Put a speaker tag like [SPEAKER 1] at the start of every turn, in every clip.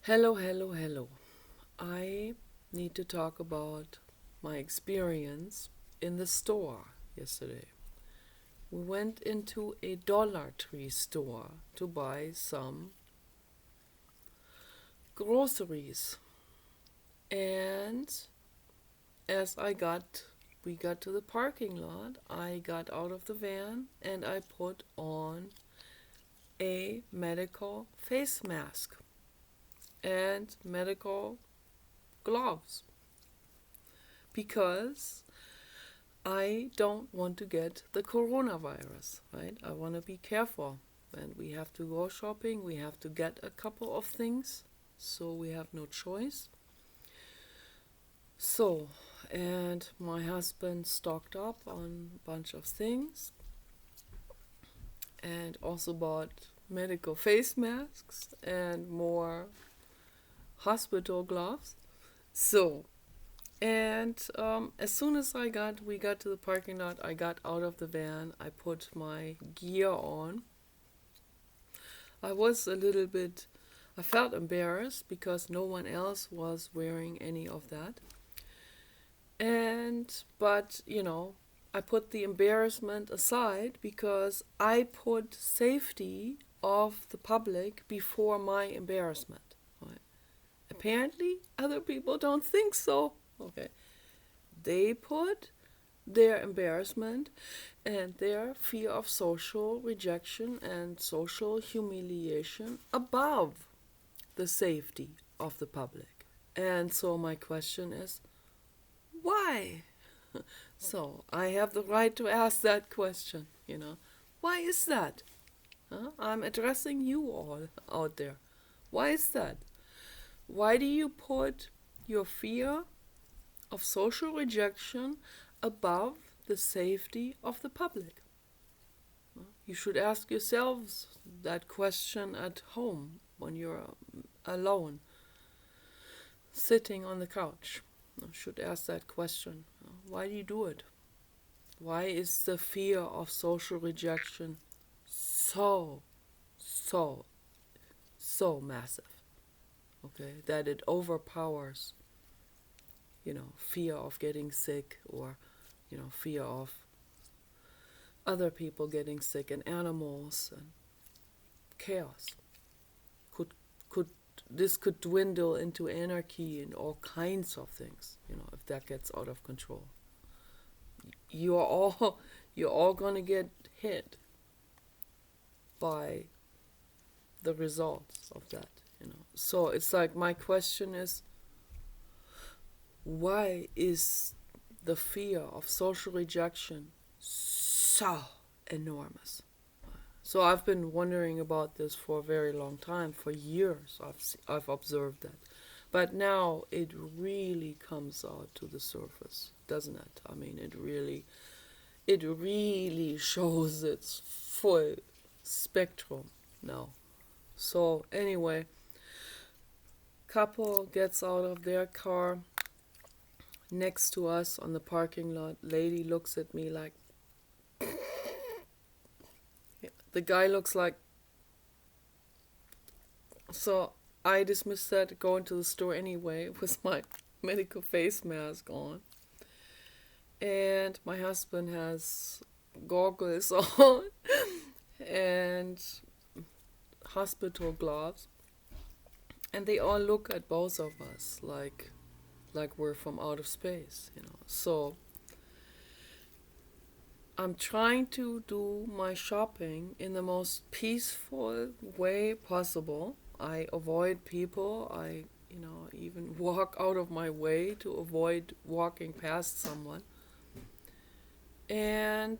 [SPEAKER 1] Hello, hello, hello. I need to talk about my experience in the store yesterday. We went into a Dollar Tree store to buy some groceries. And as we got to the parking lot, I got out of the van and I put on a medical face mask and medical gloves because I don't want to get the coronavirus, right? I want to be careful. And we have to go shopping, we have to get a couple of things, so we have no choice. So, and my husband stocked up on a bunch of things and also bought medical face masks and more hospital gloves. So, and as soon as we got to the parking lot, I got out of the van, I put my gear on. I was a little bit, I felt embarrassed because no one else was wearing any of that. But I put the embarrassment aside because I put safety of the public before my embarrassment. Right? Apparently, other people don't think so. Okay. They put their embarrassment and their fear of social rejection and social humiliation above the safety of the public. And so my question is, why? So I have the right to ask that question. Why is that? Huh? I'm addressing you all out there. Why is that? Why do you put your fear of social rejection above the safety of the public? You should ask yourselves that question at home when you're alone, sitting on the couch. You should ask that question. Why do you do it? Why is the fear of social rejection so, so, so massive? Okay, that it overpowers, fear of getting sick or, fear of other people getting sick and animals and chaos. Could this could dwindle into anarchy and all kinds of things, if that gets out of control. You're all gonna get hit by the results of that. So it's like my question is, why is the fear of social rejection so enormous? So I've been wondering about this for a very long time, for years. I've observed that, but now it really comes out to the surface, doesn't it? I mean, it really shows its full spectrum now. So anyway, couple gets out of their car next to us on the parking lot. Lady looks at me like, the guy looks like, so I dismissed that, go into the store anyway with my medical face mask on. And my husband has goggles on and hospital gloves. And they all look at both of us like we're from outer space. So I'm trying to do my shopping in the most peaceful way possible. I avoid people. I even walk out of my way to avoid walking past someone. And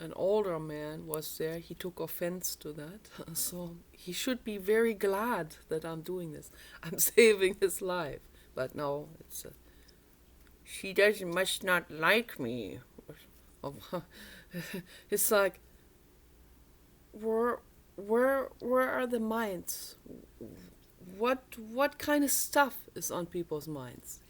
[SPEAKER 1] an older man was there. He took offense to that. So he should be very glad that I'm doing this. I'm saving his life. But no, she must not like me. It's like, where are the minds? What kind of stuff is on people's minds?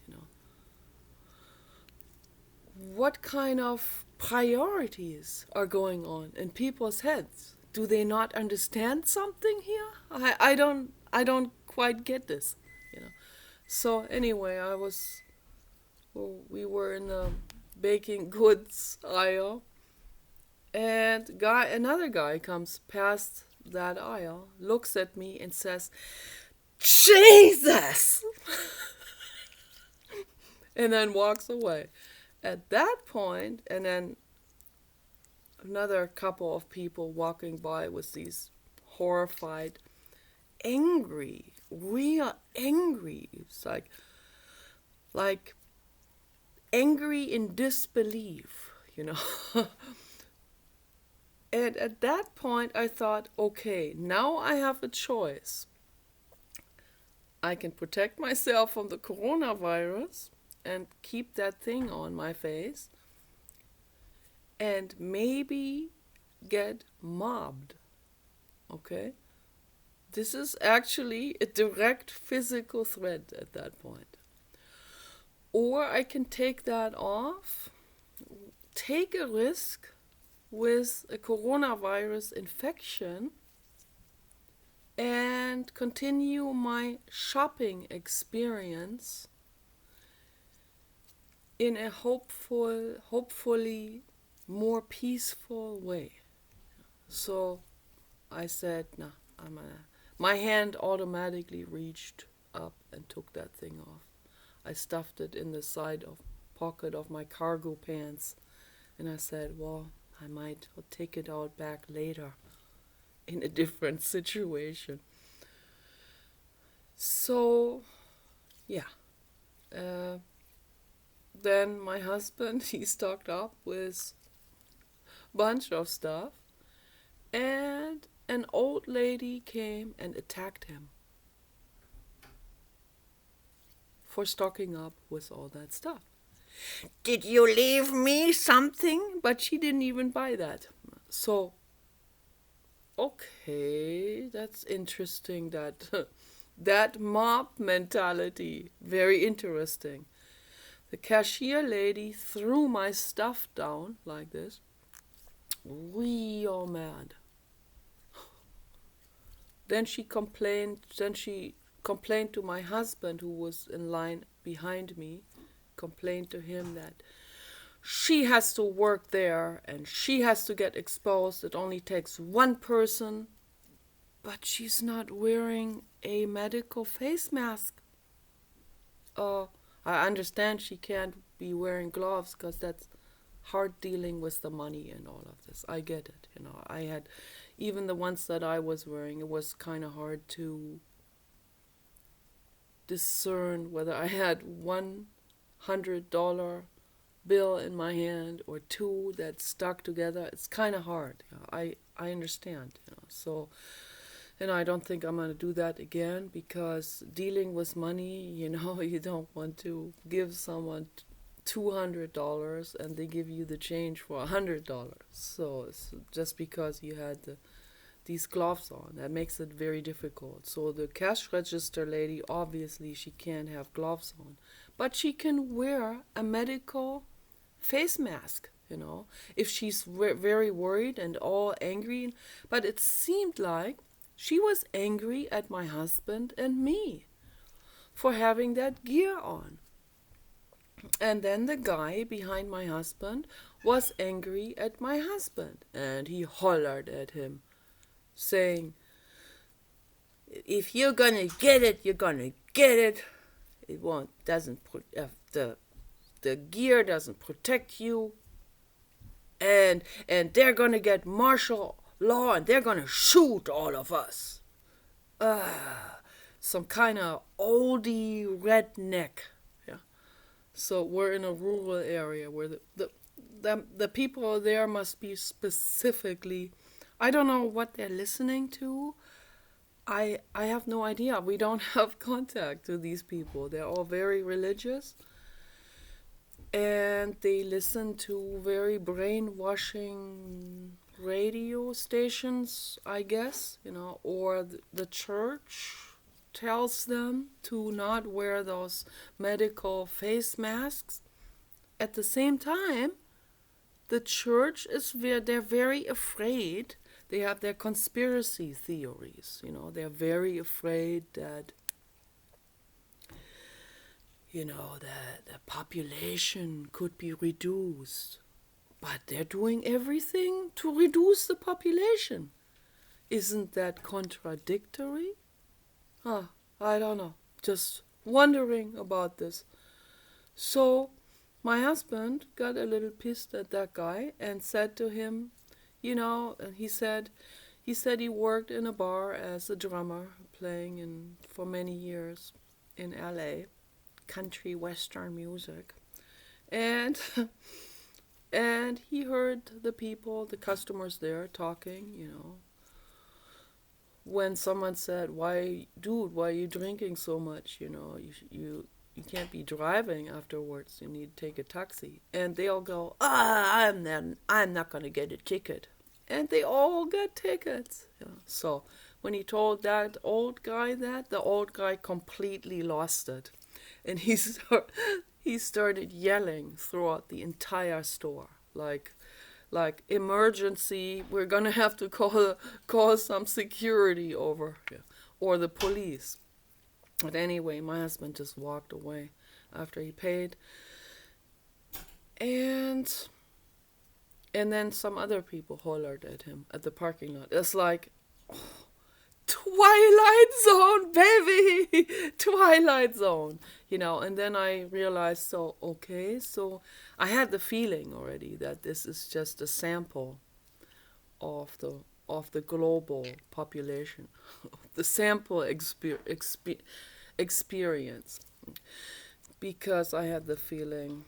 [SPEAKER 1] What kind of priorities are going on in people's heads? Do they not understand something here? I don't quite get this, you know. So anyway, we were in the baking goods aisle, and another guy comes past that aisle, looks at me and says, "Jesus!" and then walks away. At that point, and then another couple of people walking by with these horrified, angry, real angry. It's like angry in disbelief, you know. And at that point, I thought, okay, now I have a choice. I can protect myself from the coronavirus and keep that thing on my face and maybe get mobbed. Okay? This is actually a direct physical threat at that point. Or I can take that off, take a risk with a coronavirus infection, and continue my shopping experience in a hopefully more peaceful way. So I said, nah, my hand automatically reached up and took that thing off. I stuffed it in the side of pocket of my cargo pants, and I said, well, I'll take it out back later in a different situation. So, yeah. Then my husband, he stocked up with a bunch of stuff, and an old lady came and attacked him for stocking up with all that stuff. Did you leave me something? But she didn't even buy that. So, okay, that's interesting, that mob mentality. Very interesting. The cashier lady threw my stuff down like this. Real mad. Then she complained to my husband, who was in line behind me, complained to him that she has to work there and she has to get exposed. It only takes one person, but she's not wearing a medical face mask. I understand she can't be wearing gloves because that's hard dealing with the money and all of this. I get it. You know, I had, even the ones that I was wearing, it was kind of hard to discern whether I had $100 bill in my hand or two that stuck together. It's kind of hard. You know, I understand. You know, so, and I don't think I'm going to do that again, because dealing with money, you know, you don't want to give someone $200 and they give you the change for $100. So it's just because you had these gloves on, that makes it very difficult. So the cash register lady, obviously she can't have gloves on, but she can wear a medical face mask, you know, if she's very worried and all angry. But it seemed like she was angry at my husband and me for having that gear on. And then the guy behind my husband was angry at my husband, and he hollered at him, saying, if you're gonna get it, you're gonna get it. It doesn't put the gear doesn't protect you, and they're gonna get martial law and they're gonna shoot all of us. Some kind of oldie redneck. Yeah. So we're in a rural area where the people there must be specifically, I don't know what they're listening to. I have no idea. We don't have contact to these people. They're all very religious, and they listen to very brainwashing radio stations, I guess, you know, or the church tells them to not wear those medical face masks. At the same time, the church they're very afraid they have their conspiracy theories. They're very afraid that, that the population could be reduced. But they're doing everything to reduce the population. Isn't that contradictory? I don't know. Just wondering about this. So my husband got a little pissed at that guy and said to him, and he said he worked in a bar as a drummer, playing for many years in LA, country western music. And and he heard the customers there talking, when someone said, "Why, dude, why are you drinking so much? You can't be driving afterwards. You need to take a taxi." And they all go, I'm not gonna get a ticket." And they all got tickets. So when he told that old guy the old guy completely lost it, and he started yelling throughout the entire store, like emergency, we're gonna have to call some security over, or the police. But anyway, my husband just walked away after he paid, and then some other people hollered at him at the parking lot. It's like, Twilight Zone, baby! Twilight Zone. And then I realized, so I had the feeling already that this is just a sample of the global population, the sample experience. Because I had the feeling,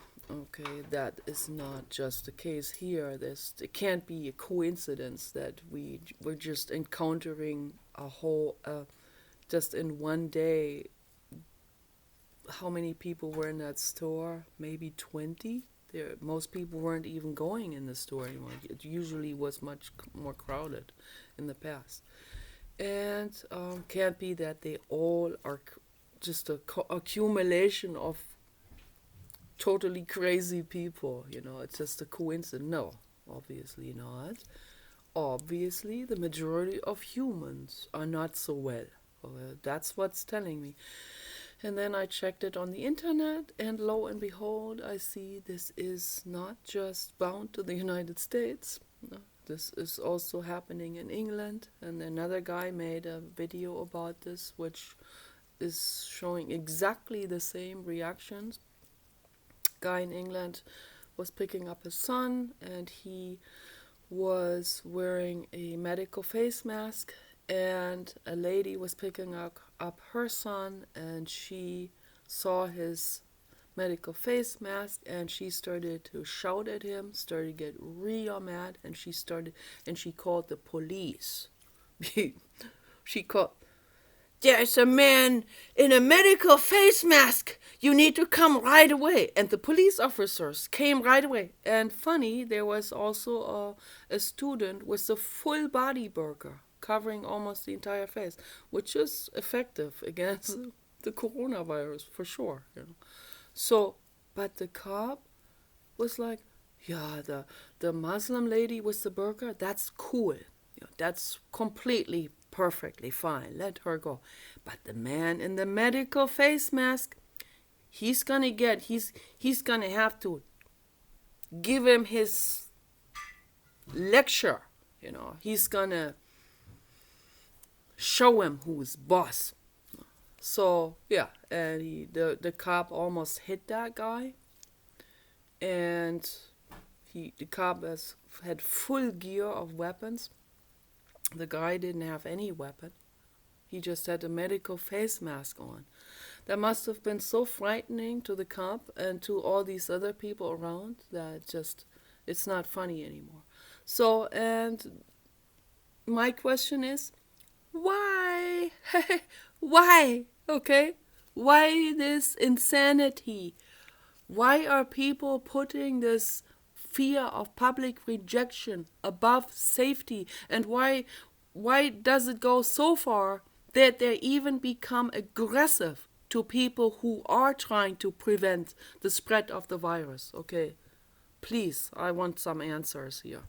[SPEAKER 1] that is not just the case here. It can't be a coincidence that we're just encountering a whole, just in one day. How many people were in that store? Maybe 20? Most people weren't even going in the store anymore. It usually was much more crowded in the past. And can't be that they all are just a accumulation of totally crazy people. It's just a coincidence. No, obviously not. Obviously, the majority of humans are not so well. That's what's telling me. And then I checked it on the internet, and lo and behold, I see this is not just bound to the United States. No, this is also happening in England. And another guy made a video about this, which is showing exactly the same reactions. Guy in England was picking up his son, and he was wearing a medical face mask, and a lady was picking up her son, and she saw his medical face mask, and she started to shout at him, started to get real mad, and she called the police. She called, "There's a man in a medical face mask. You need to come right away." And the police officers came right away. And funny, there was also a student with a full body burqa covering almost the entire face, which is effective against the coronavirus for sure. So, but the cop was like, "Yeah, the Muslim lady with the burqa, that's cool. That's completely perfectly fine. Let her go. But the man in the medical face mask, he's gonna have to give him his lecture. He's gonna show him who's boss." So yeah, and the cop almost hit that guy, and the cop had full gear of weapons. The guy didn't have any weapon. He just had a medical face mask on. That must have been so frightening to the cop and to all these other people around that it's not funny anymore. So, and my question is, why? Why? Okay? Why this insanity? Why are people putting this fear of public rejection above safety? And why does it go so far that they even become aggressive to people who are trying to prevent the spread of the virus? Okay, please, I want some answers here.